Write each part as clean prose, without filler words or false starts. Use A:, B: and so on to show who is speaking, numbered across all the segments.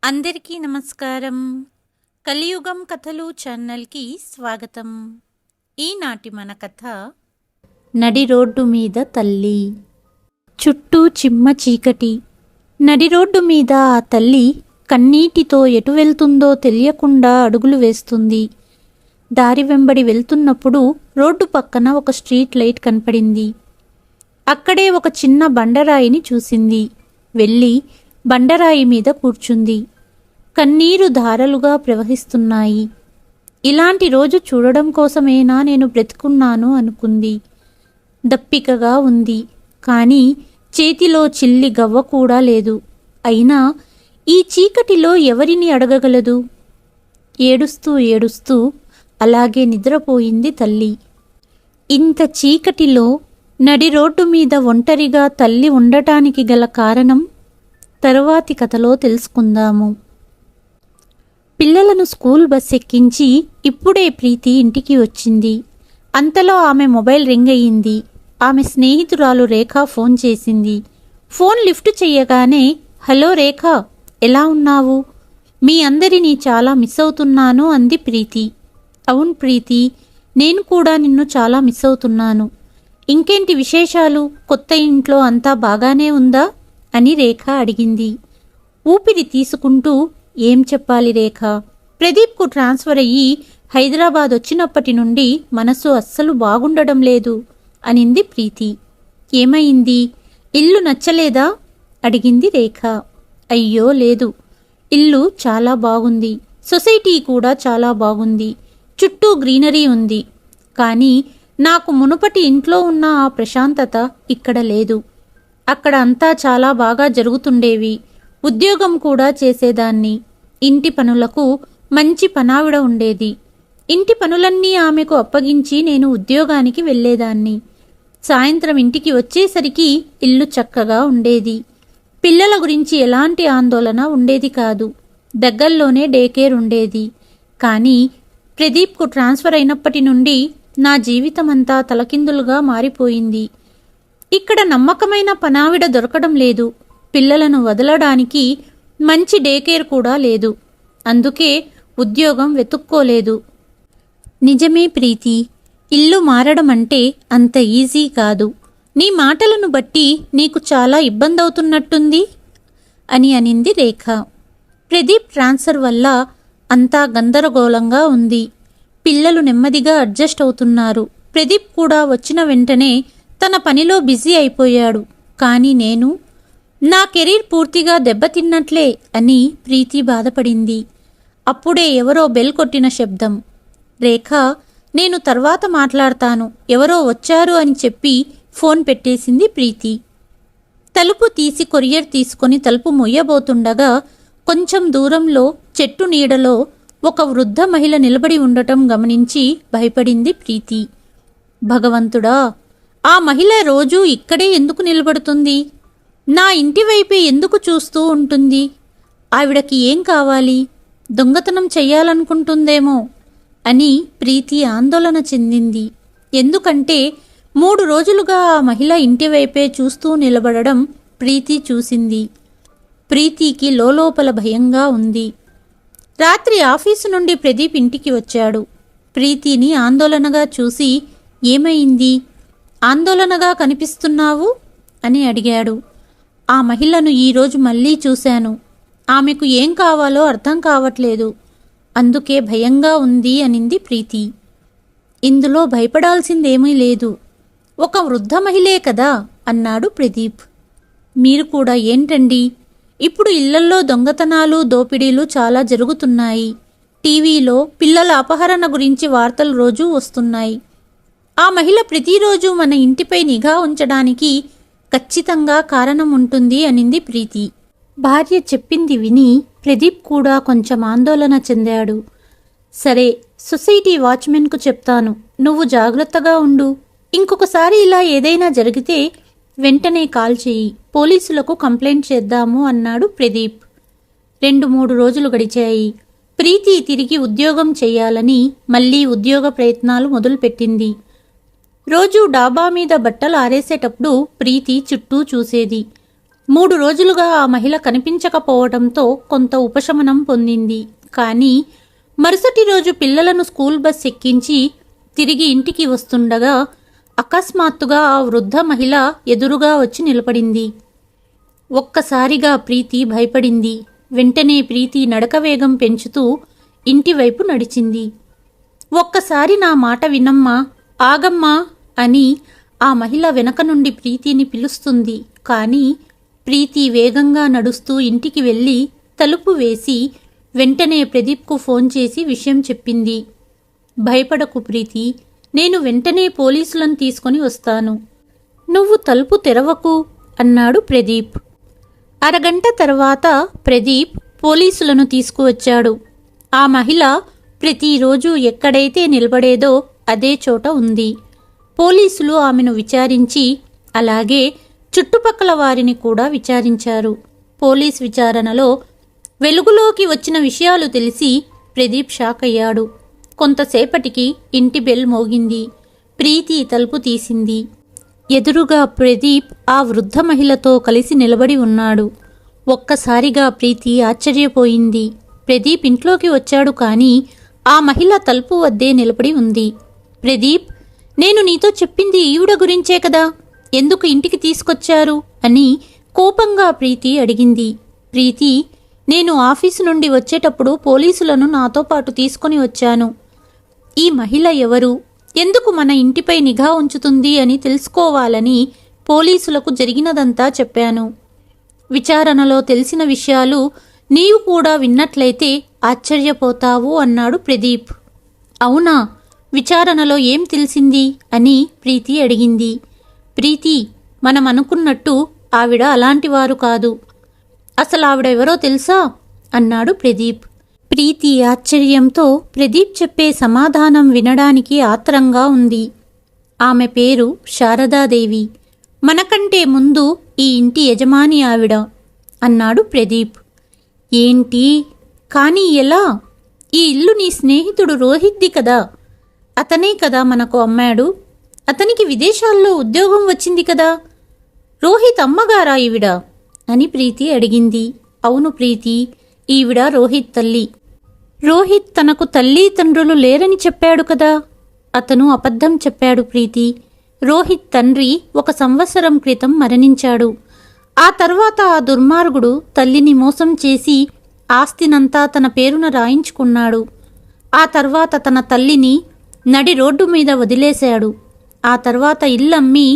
A: అందరికీ నమస్కారం. కలియుగం కథలు ఛానల్కి స్వాగతం. ఈనాటి మన కథ నడి రోడ్డు మీద తల్లి. చుట్టూ చిమ్మ చీకటి. నడి రోడ్డు మీద ఆ తల్లి కన్నీటితో ఎటు వెళ్తుందో తెలియకుండా అడుగులు వేస్తుంది. దారి వెంబడి వెళ్తున్నప్పుడు రోడ్డు పక్కన ఒక స్ట్రీట్ లైట్ కనపడింది. అక్కడే ఒక చిన్న బండరాయిని చూసింది. వెళ్ళి బండరాయి మీద కూర్చుంది. కన్నీరు ధారలుగా ప్రవహిస్తున్నాయి. ఇలాంటి రోజు చూడడం కోసమేనా నేను బ్రతుకున్నాను అనుకుంది. దప్పికగా ఉంది. కానీ చేతిలో చిల్లి గవ్వ కూడా లేదు. అయినా ఈ చీకటిలో ఎవరిని అడగగలదు? ఏడుస్తూ ఏడుస్తూ అలాగే నిద్రపోయింది తల్లి. ఇంత చీకటిలో నడి రోడ్డు మీద ఒంటరిగా తల్లి ఉండటానికి గల కారణం తరువాతి కథలో తెలుసుకుందాము. పిల్లలను స్కూల్ బస్ ఎక్కించి ఇప్పుడే ప్రీతి ఇంటికి వచ్చింది. అంతలో ఆమె మొబైల్ రింగ్ అయ్యింది. ఆమె స్నేహితురాలు రేఖ ఫోన్ చేసింది. ఫోన్ లిఫ్ట్ చెయ్యగానే, హలో రేఖ, ఎలా ఉన్నావు? మీ అందరినీ చాలా మిస్ అవుతున్నాను అంది ప్రీతి. అవును ప్రీతి, నేను కూడా నిన్ను చాలా మిస్ అవుతున్నాను. ఇంకేంటి విశేషాలు? కొత్త ఇంట్లో అంతా బాగానే ఉందా అని రేఖ అడిగింది. ఊపిరి తీసుకుంటూ, ఏం చెప్పాలి రేఖ, ప్రదీప్కు ట్రాన్స్ఫర్ అయ్యి హైదరాబాద్ వచ్చినప్పటి నుండి మనసు అస్సలు బాగుండడం లేదు అనింది ప్రీతి. ఏమైంది? ఇల్లు నచ్చలేదా అడిగింది రేఖ. అయ్యో లేదు, ఇల్లు చాలా బాగుంది, సొసైటీ కూడా చాలా బాగుంది, చుట్టూ గ్రీనరీ ఉంది. కానీ నాకు మునుపటి ఇంట్లో ఉన్న ఆ ప్రశాంతత ఇక్కడ లేదు. అక్కడ అంతా చాలా బాగా జరుగుతుండేవి. ఉద్యోగం కూడా చేసేదాన్ని. ఇంటి పనులకు మంచి పనావిడ ఉండేది. ఇంటి పనులన్నీ ఆమెకు అప్పగించి నేను ఉద్యోగానికి వెళ్లేదాన్ని. సాయంత్రం ఇంటికి వచ్చేసరికి ఇల్లు చక్కగా ఉండేది. పిల్లల గురించి ఎలాంటి ఆందోళన ఉండేది కాదు. దగ్గర్లోనే డే కేర్ ఉండేది. కానీ ప్రదీప్కు ట్రాన్స్ఫర్ అయినప్పటి నుండి నా జీవితమంతా తలకిందులుగా మారిపోయింది. ఇక్కడ నమ్మకమైన పనావిడ దొరకడం లేదు. పిల్లలను వదలడానికి మంచి డే కేర్ కూడా లేదు. అందుకే ఉద్యోగం వెతుక్కోలేదు. నిజమే ప్రీతి, ఇల్లు మారడం అంటే అంత ఈజీ కాదు. నీ మాటలను బట్టి నీకు చాలా ఇబ్బంది అవుతున్నట్టుంది అని అనింది రేఖ. ప్రదీప్ ట్రాన్స్ఫర్ వల్ల అంతా గందరగోళంగా ఉంది. పిల్లలు నెమ్మదిగా అడ్జస్ట్ అవుతున్నారు. ప్రదీప్ కూడా వచ్చిన వెంటనే తన పనిలో బిజీ అయిపోయాడు. కానీ నేను, నా కెరీర్ పూర్తిగా దెబ్బతిన్నట్లే అని ప్రీతి బాధపడింది. అప్పుడే ఎవరో బెల్ కొట్టిన శబ్దం. రేఖ, నేను తర్వాత మాట్లాడతాను, ఎవరో వచ్చారు అని చెప్పి ఫోన్ పెట్టేసింది ప్రీతి. తలుపు తీసి కొరియర్ తీసుకొని తలుపు మొయ్యబోతుండగా కొంచెం దూరంలో చెట్టు నీడలో ఒక వృద్ధ మహిళ నిలబడి ఉండటం గమనించి భయపడింది ప్రీతి. భగవంతుడా, ఆ మహిళ రోజూ ఇక్కడే ఎందుకు నిలబడుతుంది? నా ఇంటి వైపే ఎందుకు చూస్తూ ఉంటుంది? ఆవిడకి ఏం కావాలి? దొంగతనం చెయ్యాలనుకుంటుందేమో అని ప్రీతి ఆందోళన చెందింది. ఎందుకంటే 3 రోజులుగా ఆ మహిళ ఇంటి వైపే చూస్తూ నిలబడడం ప్రీతి చూసింది. ప్రీతికి లోలోపల భయంగా ఉంది. రాత్రి ఆఫీసు నుండి ప్రదీప్ ఇంటికి వచ్చాడు. ప్రీతిని ఆందోళనగా చూసి, ఏమైంది? ఆందోళనగా కనిపిస్తున్నావు అని అడిగాడు. ఆ మహిళను ఈరోజు మళ్ళీ చూశాను. ఆమెకు ఏం కావాలో అర్థం కావట్లేదు. అందుకే భయంగా ఉంది అనింది ప్రీతి. ఇందులో భయపడాల్సిందేమీ లేదు. ఒక వృద్ధ మహిళే కదా అన్నాడు ప్రదీప్. మీరు కూడా ఏంటండి? ఇప్పుడు ఇళ్లల్లో దొంగతనాలు, దోపిడీలు చాలా జరుగుతున్నాయి. టీవీలో పిల్లల అపహరణ గురించి వార్తలు రోజూ వస్తున్నాయి. ఆ మహిళ ప్రతిరోజు మన ఇంటిపై నిఘా ఉంచడానికి ఖచ్చితంగా కారణం ఉంటుంది అనింది ప్రీతి. భార్య చెప్పింది విని ప్రదీప్ కూడా కొంచెం ఆందోళన చెందాడు. సరే, సొసైటీ వాచ్మెన్కు చెప్తాను, నువ్వు జాగ్రత్తగా ఉండు. ఇంకొకసారి ఇలా ఏదైనా జరిగితే వెంటనే కాల్ చేయి, పోలీసులకు కంప్లైంట్ చేద్దాము అన్నాడు ప్రదీప్. 2-3 రోజులు గడిచాయి. ప్రీతి తిరిగి ఉద్యోగం చెయ్యాలని మళ్లీ ఉద్యోగ ప్రయత్నాలు మొదలుపెట్టింది. రోజూ డాబా మీద బట్టలు ఆరేసేటప్పుడు ప్రీతి చుట్టూ చూసేది. 3 రోజులుగా ఆ మహిళ కనిపించకపోవడంతో కొంత ఉపశమనం పొందింది. కానీ మరుసటి రోజు పిల్లలను స్కూల్ బస్ ఎక్కించి తిరిగి ఇంటికి వస్తుండగా అకస్మాత్తుగా ఆ వృద్ధ మహిళ ఎదురుగా వచ్చి నిలబడింది. ఒక్కసారిగా ప్రీతి భయపడింది. వెంటనే ప్రీతి నడక వేగం పెంచుతూ ఇంటివైపు నడిచింది. ఒక్కసారి నా మాట వినమ్మా, ఆగమ్మా అని ఆ మహిళ వెనక నుండి ప్రీతిని పిలుస్తుంది. కానీ ప్రీతి వేగంగా నడుస్తూ ఇంటికి వెళ్ళి తలుపు వేసి వెంటనే ప్రదీప్కు ఫోన్ చేసి విషయం చెప్పింది. భయపడకు ప్రీతి, నేను వెంటనే పోలీసులను తీసుకొని వస్తాను. నువ్వు తలుపు తెరవకు అన్నాడు ప్రదీప్. అరగంట తర్వాత ప్రదీప్ పోలీసులను తీసుకువచ్చాడు. ఆ మహిళ ప్రతిరోజు ఎక్కడైతే నిలబడేదో అదే చోట ఉంది. పోలీసులు ఆమెను విచారించి అలాగే చుట్టుపక్కల వారిని కూడా విచారించారు. పోలీస్ విచారణలో వెలుగులోకి వచ్చిన విషయాలు తెలిసి ప్రదీప్ షాక్ అయ్యాడు. కొంతసేపటికి ఇంటి బెల్ మోగింది. ప్రీతి తలుపు తీసింది. ఎదురుగా ప్రదీప్ ఆ వృద్ధ మహిళతో కలిసి నిలబడి ఉన్నాడు. ఒక్కసారిగా ప్రీతి ఆశ్చర్యపోయింది. ప్రదీప్ ఇంట్లోకి వచ్చాడు, కానీ ఆ మహిళ తలుపు వద్దే నిలబడి ఉంది. ప్రదీప్, నేను నీతో చెప్పింది ఈవిడ గురించే కదా, ఎందుకు ఇంటికి తీసుకొచ్చారు అని కోపంగా ప్రీతి అడిగింది. ప్రీతి, నేను ఆఫీసు నుండి వచ్చేటప్పుడు పోలీసులను నాతో పాటు తీసుకొని వచ్చాను. ఈ మహిళ ఎవరు, ఎందుకు మన ఇంటిపై నిఘా ఉంచుతుంది అని తెలుసుకోవాలని పోలీసులకు జరిగినదంతా చెప్పాను. విచారణలో తెలిసిన విషయాలు నీవు కూడా విన్నట్లయితే ఆశ్చర్యపోతావు అన్నాడు ప్రదీప్. అవునా, విచారణలో ఏం తెలిసింది అని ప్రీతి అడిగింది. ప్రీతి, మనం అనుకున్నట్టు ఆవిడ అలాంటివారు కాదు. అసలు ఆవిడ ఎవరో తెలుసా అన్నాడు ప్రదీప్. ప్రీతి ఆశ్చర్యంతో ప్రదీప్ చెప్పే సమాధానం వినడానికి ఆత్రంగా ఉంది. ఆమె పేరు శారదాదేవి. మనకంటే ముందు ఈ ఇంటి యజమాని ఆవిడ అన్నాడు ప్రదీప్. ఏంటి, కానీ ఎలా? ఈ ఇల్లు నీ స్నేహితుడు రోహిత్ది కదా, అతనే కదా మనకు అమ్మాడు. అతనికి విదేశాల్లో ఉద్యోగం వచ్చింది కదా. రోహిత్ అమ్మగారా ఈవిడ అని ప్రీతి అడిగింది. అవును ప్రీతి, ఈవిడ రోహిత్ తల్లి. రోహిత్ తనకు తల్లి తండ్రులు లేరని చెప్పాడు కదా. అతను అబద్ధం చెప్పాడు ప్రీతి. రోహిత్ తండ్రి 1 సంవత్సరం క్రితం మరణించాడు. ఆ తర్వాత ఆ దుర్మార్గుడు తల్లిని మోసం చేసి ఆస్తినంతా తన పేరున రాయించుకున్నాడు. ఆ తర్వాత తన తల్లిని నడి రోడ్డు మీద వదిలేశాడు. ఆ తర్వాత ఇల్లమ్మి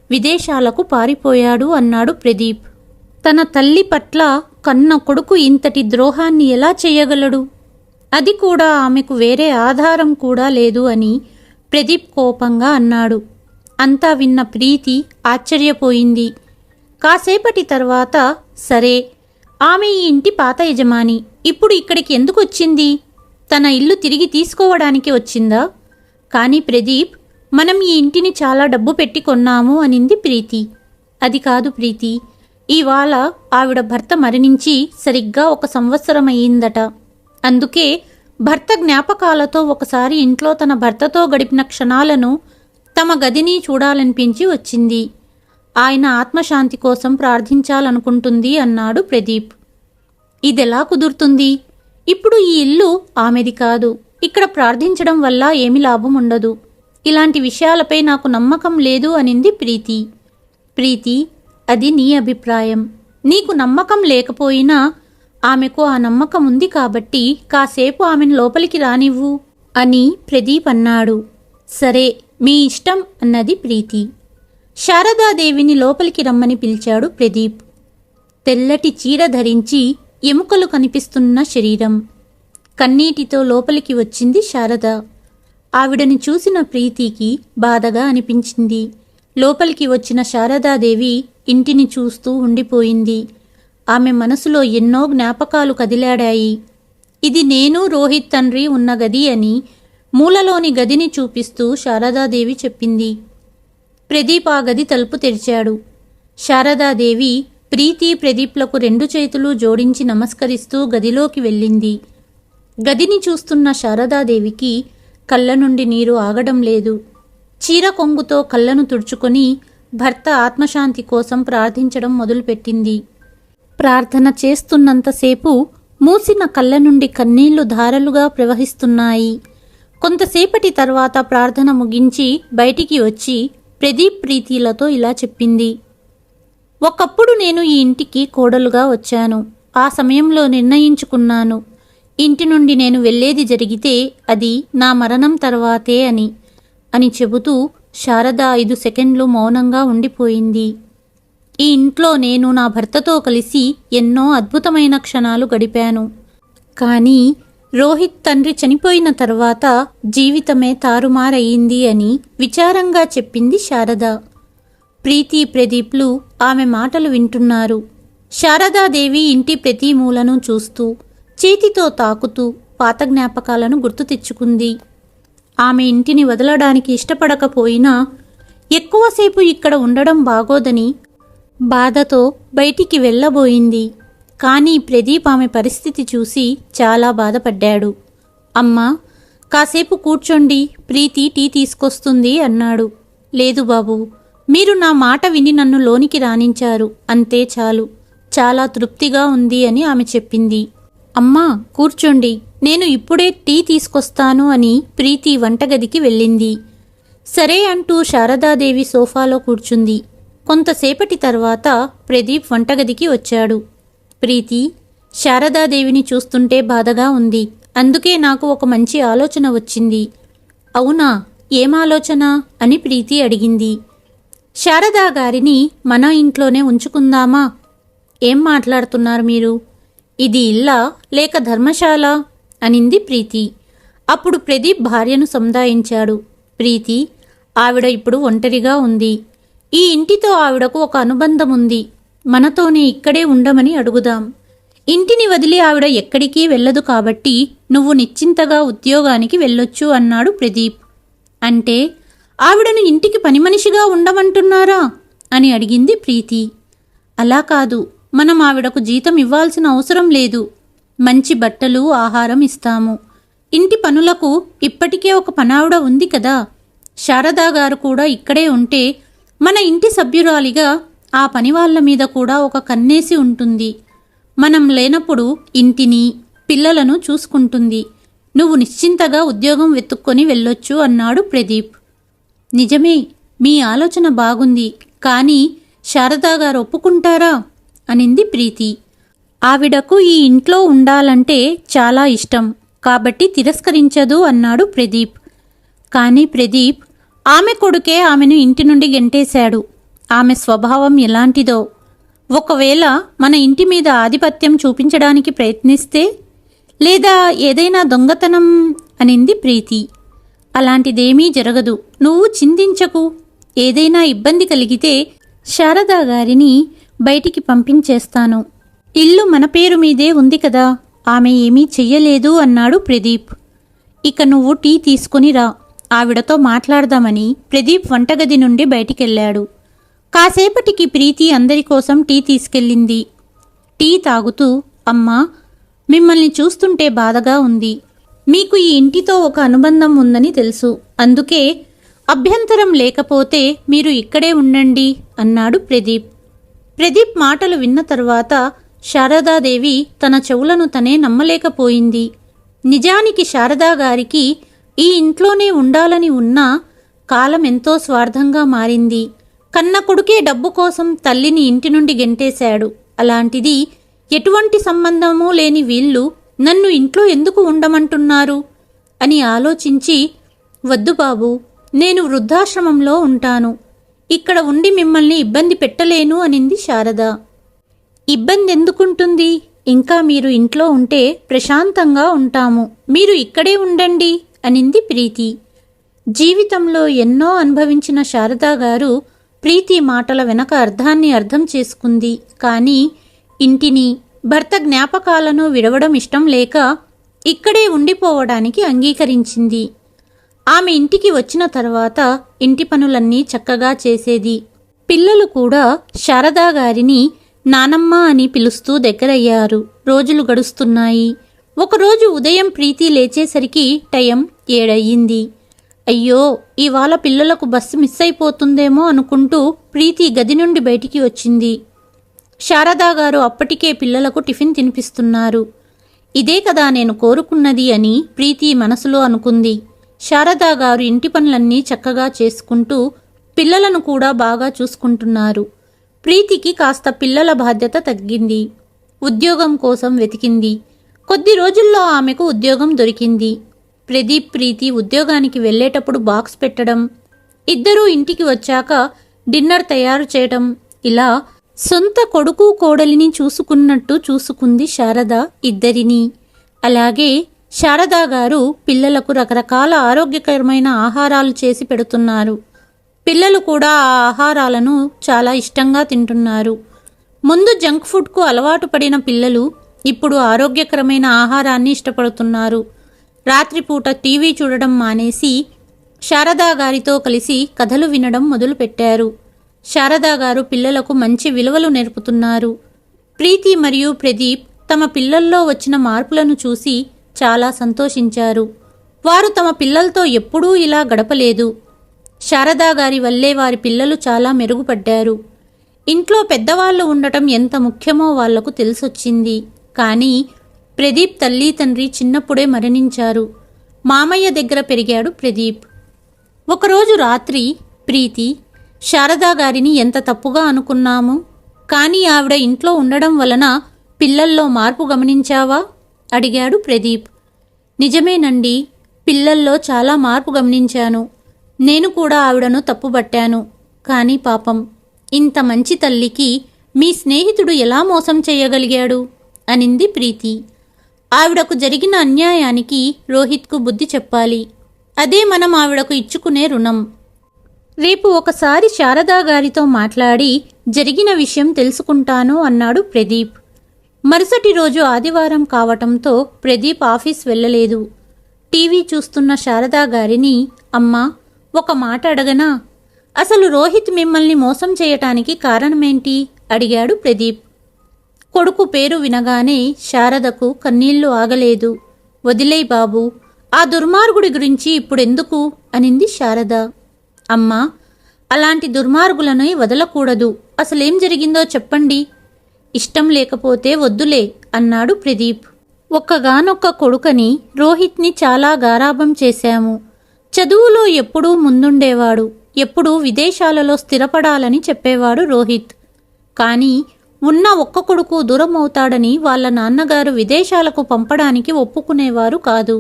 A: విదేశాలకు పారిపోయాడు అన్నాడు ప్రదీప్. తన తల్లి పట్ల కన్న కొడుకు ఇంతటి ద్రోహాన్ని ఎలా చేయగలడు? అది కూడా ఆమెకు వేరే ఆధారం కూడా లేదు అని ప్రదీప్ కోపంగా అన్నాడు. అంతా విన్న ప్రీతి ఆశ్చర్యపోయింది. కాసేపటి తర్వాత, సరే, ఆమె ఈ ఇంటి పాత యజమాని, ఇప్పుడు ఇక్కడికి ఎందుకు వచ్చింది? తన ఇల్లు తిరిగి తీసుకోవడానికి వచ్చిందా? కానీ ప్రదీప్, మనం ఈ ఇంటిని చాలా డబ్బు పెట్టి కొన్నాము అనింది ప్రీతి. అది కాదు ప్రీతి, ఇవాళ ఆవిడ భర్త మరణించి సరిగ్గా 1 సంవత్సరం అయ్యిందట. అందుకే భర్త జ్ఞాపకాలతో ఒకసారి ఇంట్లో తన భర్తతో గడిపిన క్షణాలను తమ గదిని చూడాలనిపించి వచ్చింది. ఆయన ఆత్మశాంతి కోసం ప్రార్థించాలనుకుంటుంది అన్నాడు ప్రదీప్. ఇదెలా కుదురుతుంది? ఇప్పుడు ఈ ఇల్లు ఆమెది కాదు. ఇక్కడ ప్రార్థించడం వల్ల ఏమి లాభం ఉండదు. ఇలాంటి విషయాలపై నాకు నమ్మకం లేదు అనింది ప్రీతి. ప్రీతి, అది నీ అభిప్రాయం. నీకు నమ్మకం లేకపోయినా ఆమెకు ఆ నమ్మకం ఉంది కాబట్టి కాసేపు ఆమెను లోపలికి రానివ్వు అని ప్రదీప్ అన్నాడు. సరే, మీ ఇష్టం అన్నది ప్రీతి. శారదాదేవిని లోపలికి రమ్మని పిలిచాడు ప్రదీప్. తెల్లటి చీర ధరించి ఎముకలు కనిపిస్తున్న శరీరం. కన్నీటితో లోపలికి వచ్చింది శారద. ఆవిడని చూసిన ప్రీతికి బాధగా అనిపించింది. లోపలికి వచ్చిన శారదాదేవి ఇంటిని చూస్తూ ఉండిపోయింది. ఆమె మనసులో ఎన్నో జ్ఞాపకాలు కదిలాడాయి. ఇది నేను రోహిత్ తండ్రి ఉన్న గది అని మూలలోని గదిని చూపిస్తూ శారదాదేవి చెప్పింది. ప్రదీప్ ఆ గది తలుపు తెరిచాడు. శారదాదేవి ప్రీతి ప్రదీప్లకు 2 చేతులు జోడించి నమస్కరిస్తూ గదిలోకి వెళ్ళింది. గదిని చూస్తున్న శారదాదేవికి కళ్ళ నుండి నీరు ఆగడం లేదు. చీర కొంగుతో కళ్ళను తుడుచుకొని భర్త ఆత్మశాంతి కోసం ప్రార్థించడం మొదలుపెట్టింది. ప్రార్థన చేస్తున్నంతసేపు మూసిన కళ్ళ నుండి కన్నీళ్లు ధారలుగా ప్రవహిస్తున్నాయి. కొంతసేపటి తర్వాత ప్రార్థన ముగించి బయటికి వచ్చి ప్రదీప్ ప్రీతిలతో ఇలా చెప్పింది. ఒకప్పుడు నేను ఈ ఇంటికి కోడలుగా వచ్చాను. ఆ సమయంలో నిర్ణయించుకున్నాను, ఇంటి నుండి నేను వెళ్ళేది జరిగితే అది నా మరణం తర్వాతే అని చెబుతూ శారద 5 సెకండ్లు మౌనంగా ఉండిపోయింది. ఈ ఇంట్లో నేను నా భర్తతో కలిసి ఎన్నో అద్భుతమైన క్షణాలు గడిపాను. కానీ రోహిత్ తండ్రి చనిపోయిన తర్వాత జీవితమే తారుమారయ్యింది అని విచారంగా చెప్పింది శారద. ప్రీతి, ప్రదీప్లు ఆమె మాటలు వింటున్నారు. శారదాదేవి ఇంటి ప్రతి మూలను చూస్తూ, చేతితో తాకుతూ పాత జ్ఞాపకాలను గుర్తు తెచ్చుకుంది. ఆమె ఇంటిని వదలడానికి ఇష్టపడకపోయినా ఎక్కువసేపు ఇక్కడ ఉండడం బాగోదని బాధతో బయటికి వెళ్ళబోయింది. కానీ ప్రదీప్ ఆమె పరిస్థితి చూసి చాలా బాధపడ్డాడు. అమ్మా, కాసేపు కూర్చోండి, ప్రీతి టీ తీసుకొస్తుంది అన్నాడు. లేదు బాబు, మీరు నా మాట విని నన్ను లోనికి రానించారు, అంతే చాలు, చాలా తృప్తిగా ఉంది అని ఆమె చెప్పింది. అమ్మా కూర్చోండి, నేను ఇప్పుడే టీ తీసుకొస్తాను అని ప్రీతి వంటగదికి వెళ్ళింది. సరే అంటూ శారదాదేవి సోఫాలో కూర్చుంది. కొంతసేపటి తర్వాత ప్రదీప్ వంటగదికి వచ్చాడు. ప్రీతి, శారదాదేవిని చూస్తుంటే బాధగా ఉంది, అందుకే నాకు ఒక మంచి ఆలోచన వచ్చింది. అవునా, ఏం ఆలోచన అని ప్రీతి అడిగింది. శారదా గారిని మన ఇంట్లోనే ఉంచుకుందామా? ఏం మాట్లాడుతున్నారు మీరు? ఇది ఇల్లా లేక ధర్మశాల అనింది ప్రీతి. అప్పుడు ప్రదీప్ భార్యను సంధాయించాడు. ప్రీతి, ఆవిడ ఇప్పుడు ఒంటరిగా ఉంది. ఈ ఇంటితో ఆవిడకు ఒక అనుబంధం ఉంది. మనతోనే ఇక్కడే ఉండమని అడుగుదాం. ఇంటిని వదిలి ఆవిడ ఎక్కడికి వెళ్ళదు కాబట్టి నువ్వు నిశ్చింతగా ఉద్యోగానికి వెళ్ళొచ్చు అన్నాడు ప్రదీప్. అంటే ఆవిడను ఇంటికి పనిమనిషిగా ఉండమంటున్నారా అని అడిగింది ప్రీతి. అలా కాదు, మనం ఆవిడకు జీతం ఇవ్వాల్సిన అవసరం లేదు. మంచి బట్టలు, ఆహారం ఇస్తాము. ఇంటి పనులకు ఇప్పటికే ఒక పనావిడ ఉంది కదా. శారదా గారు కూడా ఇక్కడే ఉంటే మన ఇంటి సభ్యురాలిగా ఆ పనివాళ్ల మీద కూడా ఒక కన్నేసి ఉంటుంది. మనం లేనప్పుడు ఇంటిని, పిల్లలను చూసుకుంటుంది. నువ్వు నిశ్చింతగా ఉద్యోగం వెతుక్కొని వెళ్ళొచ్చు అన్నాడు ప్రదీప్. నిజమే, మీ ఆలోచన బాగుంది, కానీ శారదా గారు ఒప్పుకుంటారా అనింది ప్రీతి. ఆవిడకు ఈ ఇంట్లో ఉండాలంటే చాలా ఇష్టం, కాబట్టి తిరస్కరించదు అన్నాడు ప్రదీప్. కానీ ప్రదీప్, ఆమె కొడుకే ఆమెను ఇంటి నుండి గెంటేశాడు. ఆమె స్వభావం ఎలాంటిదో, ఒకవేళ మన ఇంటి మీద ఆధిపత్యం చూపించడానికి ప్రయత్నిస్తే, లేదా ఏదైనా దొంగతనం అనింది ప్రీతి. అలాంటిదేమీ జరగదు, నువ్వు చింతించకు. ఏదైనా ఇబ్బంది కలిగితే శారదా గారిని బయటికి పంపించేస్తాను. ఇల్లు మన పేరు మీదే ఉంది కదా, ఆమె ఏమీ చెయ్యలేదు అన్నాడు ప్రదీప్. ఇక నువ్వు టీ తీసుకుని రా, ఆవిడతో మాట్లాడదామని ప్రదీప్ వంటగది నుండి బయటికెళ్ళాడు. కాసేపటికి ప్రీతి అందరి కోసం టీ తీసుకెళ్ళింది. టీ తాగుతూ, అమ్మా, మిమ్మల్ని చూస్తుంటే బాధగా ఉంది. మీకు ఈ ఇంటితో ఒక అనుబంధం ఉందని తెలుసు, అందుకే అభ్యంతరం లేకపోతే మీరు ఇక్కడే ఉండండి అన్నాడు ప్రదీప్. ప్రదీప్ మాటలు విన్న తర్వాత శారదాదేవి తన చెవులను తనే నమ్మలేకపోయింది. నిజానికి శారదా గారికి ఈ ఇంట్లోనే ఉండాలని ఉన్నా కాలం ఎంతో స్వార్థంగా మారింది. కన్న కొడుకే డబ్బు కోసం తల్లిని ఇంటి నుండి గెంటేశాడు. అలాంటిది ఎటువంటి సంబంధమూ లేని వీళ్ళు నన్ను ఇంట్లో ఎందుకు ఉండమంటున్నారు అని ఆలోచించి, వద్దు బాబు, నేను వృద్ధాశ్రమంలో ఉంటాను, ఇక్కడ ఉండి మిమ్మల్ని ఇబ్బంది పెట్టలేను అనింది శారద. ఇబ్బంది ఎందుకుంటుంది? ఇంకా మీరు ఇంట్లో ఉంటే ప్రశాంతంగా ఉంటాము, మీరు ఇక్కడే ఉండండి అనింది ప్రీతి. జీవితంలో ఎన్నో అనుభవించిన శారదా గారు ప్రీతి మాటల వెనక అర్థాన్ని అర్థం చేసుకుంది. కానీ ఇంటిని, భర్త జ్ఞాపకాలను విడవడం ఇష్టం లేక ఇక్కడే ఉండిపోవడానికి అంగీకరించింది. ఆమె ఇంటికి వచ్చిన తర్వాత ఇంటి పనులన్నీ చక్కగా చేసేది. పిల్లలు కూడా శారదా గారిని నానమ్మ అని పిలుస్తూ దగ్గరయ్యారు. రోజులు గడుస్తున్నాయి. ఒకరోజు ఉదయం ప్రీతి లేచేసరికి టైం 7 అయ్యింది. అయ్యో, ఇవాళ పిల్లలకు బస్సు మిస్ అయిపోతుందేమో అనుకుంటూ ప్రీతి గది నుండి బయటికి వచ్చింది. శారదా గారు అప్పటికే పిల్లలకు టిఫిన్ తినిపిస్తున్నారు. ఇదే కదా నేను కోరుకున్నది అని ప్రీతి మనసులో అనుకుంది. శారదా గారు ఇంటి పనులన్నీ చక్కగా చేసుకుంటూ పిల్లలను కూడా బాగా చూసుకుంటున్నారు. ప్రీతికి కాస్త పిల్లల బాధ్యత తగ్గింది. ఉద్యోగం కోసం వెతికింది. కొద్ది రోజుల్లో ఆమెకు ఉద్యోగం దొరికింది. ప్రదీప్, ప్రీతి ఉద్యోగానికి వెళ్ళేటప్పుడు బాక్స్ పెట్టడం, ఇద్దరూ ఇంటికి వచ్చాక డిన్నర్ తయారు చేయడం, ఇలా సొంత కొడుకు కోడలిని చూసుకున్నట్టు చూసుకుంది శారద ఇద్దరినీ. అలాగే శారదా గారు పిల్లలకు రకరకాల ఆరోగ్యకరమైన ఆహారాలు చేసి పెడుతున్నారు. పిల్లలు కూడా ఆ ఆహారాలను చాలా ఇష్టంగా తింటున్నారు. ముందు జంక్ ఫుడ్కు అలవాటు పడిన పిల్లలు ఇప్పుడు ఆరోగ్యకరమైన ఆహారాన్ని ఇష్టపడుతున్నారు. రాత్రిపూట టీవీ చూడడం మానేసి శారదా గారితో కలిసి కథలు వినడం మొదలుపెట్టారు. శారదా గారు పిల్లలకు మంచి విలువలు నేర్పుతున్నారు. ప్రీతి మరియు ప్రదీప్ తమ పిల్లల్లో వచ్చిన మార్పులను చూసి చాలా సంతోషించారు. వారు తమ పిల్లలతో ఎప్పుడూ ఇలా గడపలేదు. శారదా గారి వల్లే వారి పిల్లలు చాలా మెరుగుపడ్డారు. ఇంట్లో పెద్దవాళ్లు ఉండటం ఎంత ముఖ్యమో వాళ్లకు తెలిసొచ్చింది. కానీ ప్రదీప్ తల్లి తండ్రి చిన్నప్పుడే మరణించారు. మామయ్య దగ్గర పెరిగాడు ప్రదీప్. ఒకరోజు రాత్రి ప్రీతి, శారదా గారిని ఎంత తప్పుగా అనుకున్నాము, కానీ ఆవిడ ఇంట్లో ఉండడం వలన పిల్లల్లో మార్పు గమనించావా అడిగాడు ప్రదీప్. నిజమేనండి, పిల్లల్లో చాలా మార్పు గమనించాను. నేను కూడా ఆవిడను తప్పుబట్టాను. కానీ పాపం, ఇంత మంచి తల్లికి మీ స్నేహితుడు ఎలా మోసం చేయగలిగాడు అనింది ప్రీతి. ఆవిడకు జరిగిన అన్యాయానికి రోహిత్కు బుద్ధి చెప్పాలి. అదే మనం ఆవిడకు ఇచ్చుకునే రుణం. రేపు ఒకసారి శారదా గారితో మాట్లాడి జరిగిన విషయం తెలుసుకుంటాను అన్నాడు ప్రదీప్. మరుసటి రోజు ఆదివారం కావటంతో ప్రదీప్ ఆఫీస్ వెళ్ళలేదు. టీవీ చూస్తున్న శారదా గారిని, అమ్మా, ఒక మాట అడగనా? అసలు రోహిత్ మిమ్మల్ని మోసం చేయటానికి కారణమేంటి అడిగాడు ప్రదీప్. కొడుకు పేరు వినగానే శారదకు కన్నీళ్లు ఆగలేదు. వదిలేయ్ బాబు, ఆ దుర్మార్గుడి గురించి ఇప్పుడెందుకు అనింది శారద. అమ్మా, అలాంటి దుర్మార్గులను వదలకూడదు. అసలేం జరిగిందో చెప్పండి. ఇష్టం లేకపోతే వద్దులే అన్నాడు ప్రదీప్. ఒక్కగానొక్క కొడుకని రోహిత్ని చాలా గారాబం చేశాము. చదువులో ఎప్పుడూ ముందుండేవాడు. ఎప్పుడూ విదేశాలలో స్థిరపడాలని చెప్పేవాడు రోహిత్. కానీ ఉన్న ఒక్క కొడుకు దూరం అవుతాడని వాళ్ళ నాన్నగారు విదేశాలకు పంపడానికి ఒప్పుకునేవారు కాదు.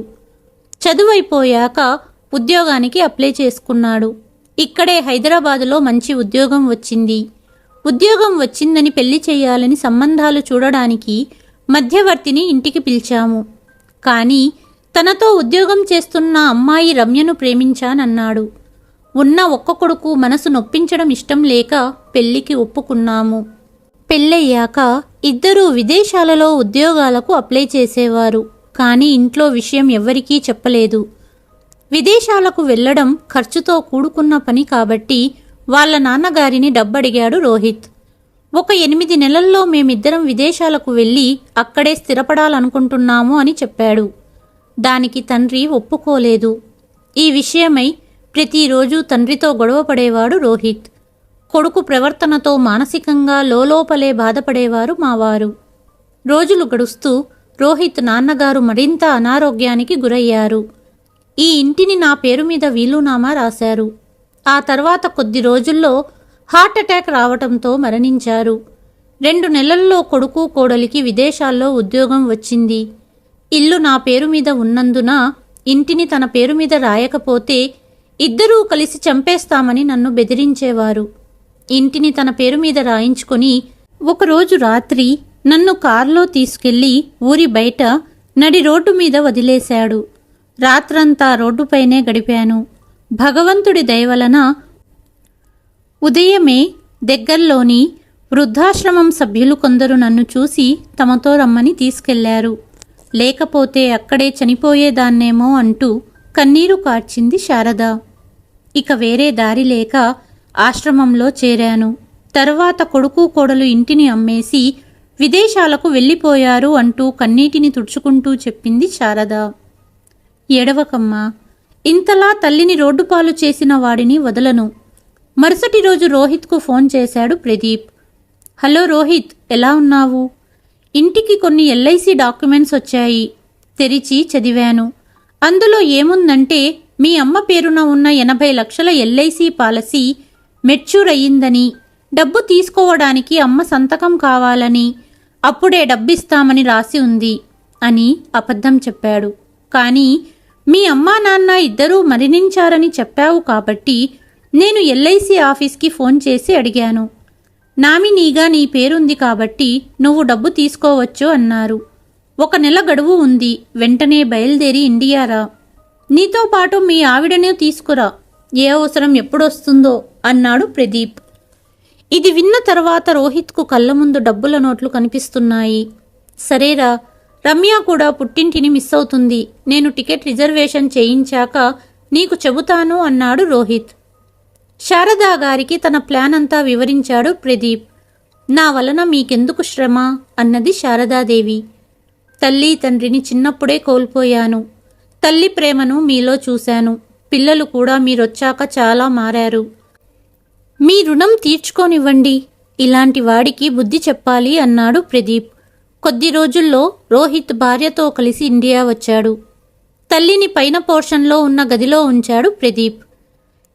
A: చదువైపోయాక ఉద్యోగానికి అప్లై చేసుకున్నాడు. ఇక్కడే హైదరాబాదులో మంచి ఉద్యోగం వచ్చింది. ఉద్యోగం వచ్చిందని పెళ్లి చేయాలని సంబంధాలు చూడడానికి మధ్యవర్తిని ఇంటికి పిలిచాము. కానీ తనతో ఉద్యోగం చేస్తున్న అమ్మాయి రమ్యను ప్రేమించానన్నాడు. ఉన్న ఒక్క కొడుకు మనసు నొప్పించడం ఇష్టం లేక పెళ్లికి ఒప్పుకున్నాము. పెళ్ళయ్యాక ఇద్దరూ విదేశాలలో ఉద్యోగాలకు అప్లై చేసేవారు. కానీ ఇంట్లో విషయం ఎవ్వరికీ చెప్పలేదు. విదేశాలకు వెళ్లడం ఖర్చుతో కూడుకున్న పని కాబట్టి వాళ్ళ నాన్నగారిని డబ్బడిగాడు రోహిత్. ఒక 8 నెలల్లో మేమిద్దరం విదేశాలకు వెళ్ళి అక్కడే స్థిరపడాలనుకుంటున్నాము అని చెప్పాడు. దానికి తండ్రి ఒప్పుకోలేదు. ఈ విషయమై ప్రతిరోజు తండ్రితో గొడవపడేవాడు రోహిత్. కొడుకు ప్రవర్తనతో మానసికంగా లోలోపలే బాధపడేవారు మావారు. రోజులు గడుస్తూ రోహిత్ నాన్నగారు మరింత అనారోగ్యానికి గురయ్యారు. ఈ ఇంటిని నా పేరు మీద వీలునామా రాశారు. ఆ తర్వాత కొద్ది రోజుల్లో హార్ట్అటాక్ రావటంతో మరణించారు. 2 నెలల్లో కొడుకు కోడలికి విదేశాల్లో ఉద్యోగం వచ్చింది. ఇల్లు నా పేరు మీద ఉన్నందున ఇంటిని తన పేరు మీద రాయకపోతే ఇద్దరూ కలిసి చంపేస్తామని నన్ను బెదిరించేవారు. ఇంటిని తన పేరు మీద రాయించుకొని ఒకరోజు రాత్రి నన్ను కారులో తీసుకెళ్లి ఊరి బయట నడి రోడ్డు మీద వదిలేశాడు. రాత్రంతా రోడ్డుపైనే గడిపాను. భగవంతుడి దయవలన ఉదయమే దగ్గర్లోని వృద్ధాశ్రమం సభ్యులు కొందరు నన్ను చూసి తమతో రమ్మని తీసుకెళ్లారు. లేకపోతే అక్కడే చనిపోయేదాన్నేమో అంటూ కన్నీరు కార్చింది శారద. ఇక వేరే దారి లేక ఆశ్రమంలో చేరాను. తర్వాత కొడుకు కోడలు ఇంటిని అమ్మేసి విదేశాలకు వెళ్ళిపోయారు అంటూ కన్నీటిని తుడుచుకుంటూ చెప్పింది శారద. ఏడవకమ్మా, ఇంతలా తల్లిని రోడ్డుపాలు చేసిన వాడిని వదలను. మరుసటి రోజు రోహిత్కు ఫోన్ చేశాడు ప్రదీప్. హలో రోహిత్, ఎలా ఉన్నావు? ఇంటికి కొన్ని ఎల్ఐసి డాక్యుమెంట్స్ వచ్చాయి. తెరిచి చదివాను. అందులో ఏముందంటే మీ అమ్మ పేరున ఉన్న 80 లక్షల ఎల్ఐసి పాలసీ మెచ్యూర్ అయ్యిందని, డబ్బు తీసుకోవడానికి అమ్మ సంతకం కావాలని, అప్పుడే డబ్బిస్తామని రాసి ఉంది అని అబద్ధం చెప్పాడు. కానీ మీ అమ్మా నాన్న ఇద్దరూ మరణించారని చెప్పావు కాబట్టి నేను ఎల్ఐసి ఆఫీస్కి ఫోన్ చేసి అడిగాను. నామినీగా నీ పేరుంది కాబట్టి నువ్వు డబ్బు తీసుకోవచ్చు అన్నారు. 1 నెల గడువు ఉంది. వెంటనే బయలుదేరి ఇండియా రా. నీతో పాటు మీ ఆవిడనే తీసుకురా. ఏ అవసరం ఎప్పుడొస్తుందో అన్నాడు ప్రదీప్. ఇది విన్న తర్వాత రోహిత్కు కళ్ళ ముందు డబ్బుల నోట్లు కనిపిస్తున్నాయి. సరేరా, రమ్య కూడా పుట్టింటిని మిస్ అవుతుంది. నేను టికెట్ రిజర్వేషన్ చేయించాక నీకు చెబుతాను అన్నాడు రోహిత్. శారదా గారికి తన ప్లాన్ అంతా వివరించాడు ప్రదీప్. నా వలన మీకెందుకు శ్రమ అన్నది శారదాదేవి. తల్లి తండ్రిని చిన్నప్పుడే కోల్పోయాను. తల్లి ప్రేమను మీలో చూశాను. పిల్లలు కూడా మీరొచ్చాక చాలా మారారు. మీ రుణం తీర్చుకోనివ్వండి. ఇలాంటి వాడికి బుద్ధి చెప్పాలి అన్నాడు ప్రదీప్. కొద్ది రోజుల్లో రోహిత్ భార్యతో కలిసి ఇండియా వచ్చాడు. తల్లిని పైన పోర్షన్లో ఉన్న గదిలో ఉంచాడు ప్రదీప్.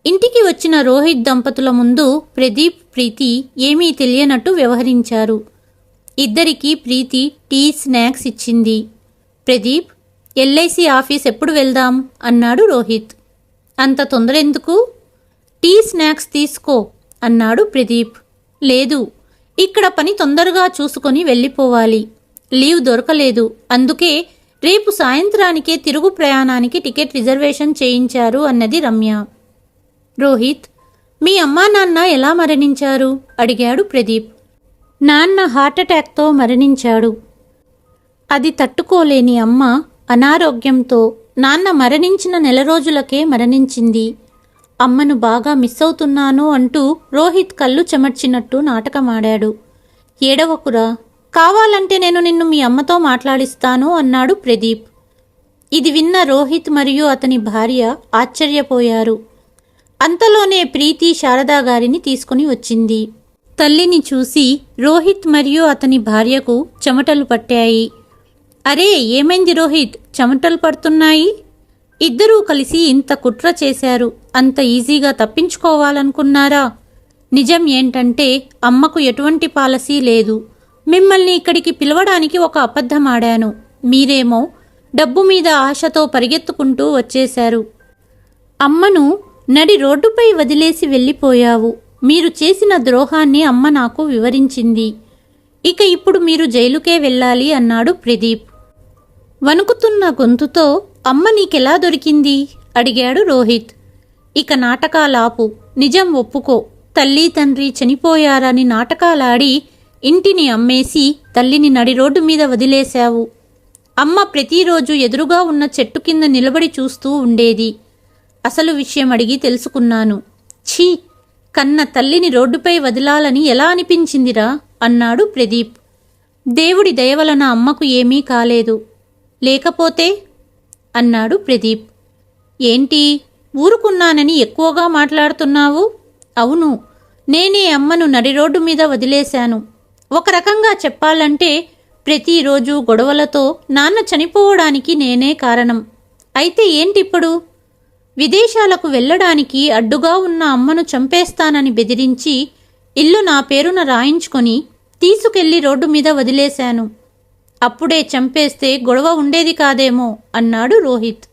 A: ఇంటికి వచ్చిన రోహిత్ దంపతుల ముందు ప్రదీప్, ప్రీతి ఏమీ తెలియనట్టు వ్యవహరించారు. ఇద్దరికీ ప్రీతి టీ, స్నాక్స్ ఇచ్చింది. ప్రదీప్, ఎల్ఐసి ఆఫీస్ ఎప్పుడు వెళ్దాం అన్నాడు రోహిత్. అంత తొందర ఎందుకు? టీ, స్నాక్స్ తీసుకో అన్నాడు ప్రదీప్. లేదు, ఇక్కడ పని తొందరగా చూసుకొని వెళ్ళిపోవాలి. లీవ్ దొరకలేదు. అందుకే రేపు సాయంత్రానికే తిరుగు ప్రయాణానికి టికెట్ రిజర్వేషన్ చేయించారు అన్నది రమ్య. రోహిత్, మీ అమ్మా నాన్న ఎలా మరణించారు అడిగాడు ప్రదీప్. నాన్న హార్ట్అటాక్తో మరణించాడు. అది తట్టుకోలేని అమ్మ అనారోగ్యంతో నాన్న మరణించిన నెల రోజులకే మరణించింది. అమ్మను బాగా మిస్ అవుతున్నాను అంటూ రోహిత్ కళ్ళు చెమర్చినట్టు నాటకమాడాడు. ఏడవకురా, కావాలంటే నేను నిన్ను మీ అమ్మతో మాట్లాడిస్తాను అన్నాడు ప్రదీప్. ఇది విన్న రోహిత్ మరియు అతని భార్య ఆశ్చర్యపోయారు. అంతలోనే ప్రీతి శారదా గారిని తీసుకుని వచ్చింది. తల్లిని చూసి రోహిత్ మరియు అతని భార్యకు చెమటలు పట్టాయి. అరే, ఏమైంది రోహిత్, చెమటలు పడుతున్నాయి? ఇద్దరూ కలిసి ఇంత కుట్ర చేశారు. అంత ఈజీగా తప్పించుకోవాలనుకున్నారా? నిజం ఏంటంటే అమ్మకు ఎటువంటి పాలసీ లేదు. మిమ్మల్ని ఇక్కడికి పిలవడానికి ఒక అబద్ధమాడాను. మీరేమో డబ్బు మీద ఆశతో పరిగెత్తుకుంటూ వచ్చేశారు. అమ్మను నడి రోడ్డుపై వదిలేసి వెళ్ళిపోయావు. మీరు చేసిన ద్రోహాన్ని అమ్మ నాకు వివరించింది. ఇక ఇప్పుడు మీరు జైలుకే వెళ్ళాలి అన్నాడు ప్రదీప్. వణుకుతున్న గొంతుతో అమ్మ నీకెలా దొరికింది అడిగాడు రోహిత్. ఇక నాటకాలాపు, నిజం ఒప్పుకో. తల్లి తండ్రి చనిపోయారని నాటకాలాడి ఇంటిని అమ్మేసి తల్లిని నడి రోడ్డు మీద వదిలేశావు. అమ్మ ప్రతిరోజు ఎదురుగా ఉన్న చెట్టు కింద నిలబడి చూస్తూ ఉండేది. అసలు విషయం అడిగి తెలుసుకున్నాను. ఛీ, కన్న తల్లిని రోడ్డుపై వదిలాలని ఎలా అనిపించిందిరా అన్నాడు ప్రదీప్. దేవుడి దయవలన అమ్మకు ఏమీ కాలేదు. లేకపోతే అన్నాడు ప్రదీప్. ఏంటి, ఊరుకున్నానని ఎక్కువగా మాట్లాడుతున్నావు? అవును, నేనే అమ్మను నడి రోడ్డు మీద వదిలేశాను. ఒక రకంగా చెప్పాలంటే ప్రతిరోజు గొడవలతో నాన్న చనిపోవడానికి నేనే కారణం. అయితే ఏంటిప్పుడు? విదేశాలకు వెళ్ళడానికి అడ్డుగా ఉన్న అమ్మను చంపేస్తానని బెదిరించి ఇల్లు నా పేరున రాయించుకొని తీసుకెళ్లి రోడ్డు మీద వదిలేశాను. అప్పుడే చంపేస్తే గొడవ ఉండేది కాదేమో అన్నాడు రోహిత్.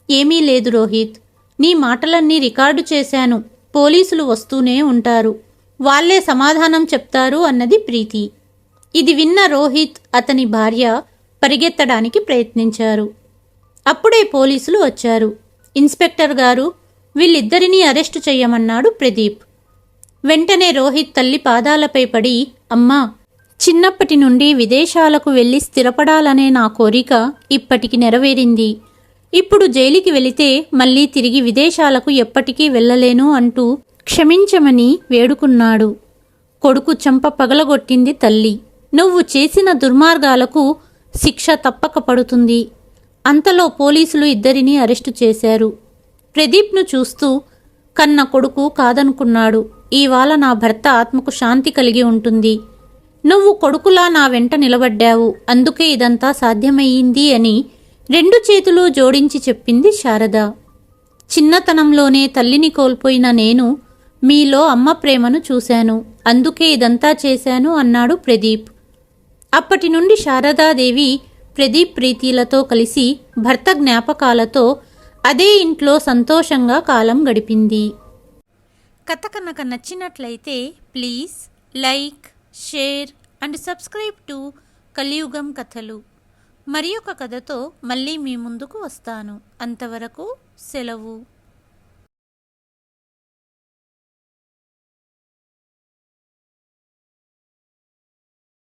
A: ఏమీ లేదు రోహిత్, నీ మాటలన్నీ రికార్డు చేశాను. పోలీసులు వస్తూనే ఉంటారు. వాళ్లే సమాధానం చెప్తారు అన్నది ప్రీతి. ఇది విన్న రోహిత్, అతని భార్య పరిగెత్తడానికి ప్రయత్నించారు. అప్పుడే పోలీసులు వచ్చారు. ఇన్స్పెక్టర్ గారు, వీళ్ళిద్దరినీ అరెస్టు చెయ్యమన్నాడు ప్రదీప్. వెంటనే రోహిత్ తల్లి పాదాలపై పడి, అమ్మా, చిన్నప్పటి నుండి విదేశాలకు వెళ్ళి స్థిరపడాలనే నా కోరిక ఇప్పటికి నెరవేరింది. ఇప్పుడు జైలుకి వెళితే మళ్ళీ తిరిగి విదేశాలకు ఎప్పటికీ వెళ్ళలేను అంటూ క్షమించమని వేడుకున్నాడు. కొడుకు చెంప పగలగొట్టింది తల్లి. నువ్వు చేసిన దుర్మార్గాలకు శిక్ష తప్పక పడుతుంది. అంతలో పోలీసులు ఇద్దరినీ అరెస్టు చేశారు. ప్రదీప్ను చూస్తూ కన్న కొడుకు కాదనుకున్నాడు. ఇవాళ నా భర్త ఆత్మకు శాంతి కలిగి ఉంటుంది. నువ్వు కొడుకులా నా వెంట నిలబడ్డావు, అందుకే ఇదంతా సాధ్యమయ్యింది అని 2 చేతులు జోడించి చెప్పింది శారద. చిన్నతనంలోనే తల్లిని కోల్పోయిన నేను మీలో అమ్మ ప్రేమను చూశాను, అందుకే ఇదంతా చేశాను అన్నాడు ప్రదీప్. అప్పటి నుండి శారదాదేవి ప్రదీప్ ప్రీతిలతో కలిసి భర్త జ్ఞాపకాలతో అదే ఇంట్లో సంతోషంగా కాలం గడిపింది. కథ కనుక నచ్చినట్లయితే please like, share and subscribe to కలియుగం కథలు. మరి ఒక కథతో మళ్ళీ మీ ముందుకు వస్తాను. అంతవరకు సెలవు.